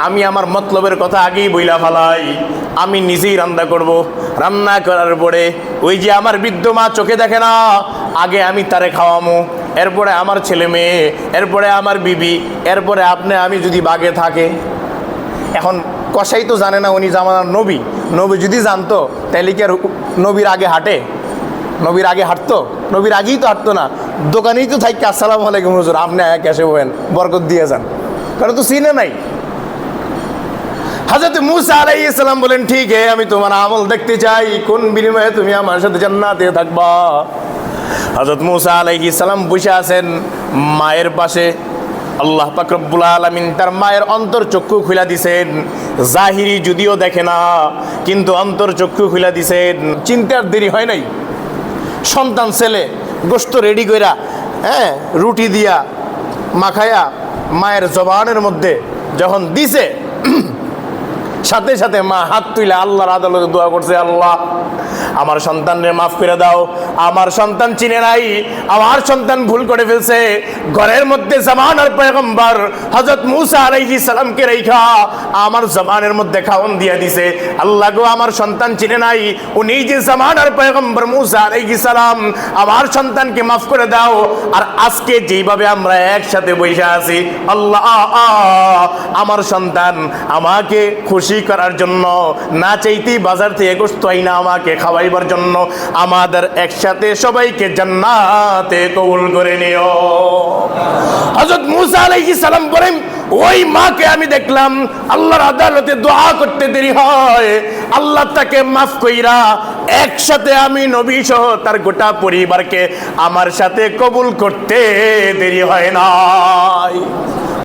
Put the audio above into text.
আমি আমার মতলবের কথা আগেই বইলা ফেলাই, আমি নিজেই রান্না করব। রান্না করার পরে ওই যে আমার বৃদ্ধ মা চোখে দেখে না, আগে আমি তারে খাওয়ামো, এরপরে আমার ছেলে মেয়ে, এরপরে আমার বিবি, এরপরে আপনি আমি যদি বাগে থাকে। এখন কসাই তো জানে না উনি জামানার নবী। নবী যদি জানতো তাহলে কি আর নবীর আগে হাঁটে? নবীর আগে হাঁটতো? নবীর আগেই তো হাঁটতো না। দোকানেই তো থাকি, আসসালামু আলাইকুম হুজুর, আপনি ক্যাশে হবেন, বরকত দিয়ে যান, কারণ তো চিনে নাই। হযরত মুসা আলাইহিস সালাম বলেন, ঠিক আছে, আমি তোমার আমল দেখতে চাই, কোন বিনিময়ে তুমি আমার সাথে জান্নাতে থাকবা। হযরত মুসা আলাইহিস সালাম বসে আছেন মায়ের পাশে। আল্লাহ পাক রব্বুল আলামিন তার মায়ের অন্তর চক্ষু খুলে দিছেন। জাহিরি যদিও দেখে না, কিন্তু অন্তর চক্ষু খুলে দিছেন। চিন্তার দেরি হয় নাই। সন্তান ছেলে গোশত রেডি কইরা, রুটি দিয়া মাখায়া মায়ের জবানের মধ্যে যখন দিছে, সাথে সাথে মা হাত তুলে আল্লাহর আদালতে দোয়া করছে, আল্লাহ আমার সন্তানরে মাফ করে দাও, আমার সন্তান চিনে নাই, আমার সন্তান ভুল করে ফেলছে। ঘরের মধ্যে জামানার পয়গম্বর হযরত মুসা আলাইহিস সালামকে রাইখা আমার জবানের মধ্যে খাওন দিয়া দিছে। আল্লাহ গো, আমার সন্তান চিনে নাই, উনি যে জামানার পয়গম্বর মুসা আলাইহিস সালাম, আমার সন্তানকে মাফ করে দাও। আর আজকে যেইভাবে আমরা একসাথে বসে আছি, আল্লাহ আমার সন্তান আমাকে খুশি করার জন্য না চাইতেই বাজার থেকে গোশত আইনা আমাকে খাওয়াইবার জন্য আমাদের একসাথে সবাইকে জান্নাতে কবুল করে নিও। হযরত মুসা আলাইহিস সালাম বলেন, ওই মাকে আমি দেখলাম আল্লাহর আদালতে দোয়া করতে দেরি হয়, আল্লাহ তাকে মাফ কইরা একসাথে আমি নবী সহ তার গোটা পরিবারকে আমার সাথে কবুল করতে দেরি হয় নাই।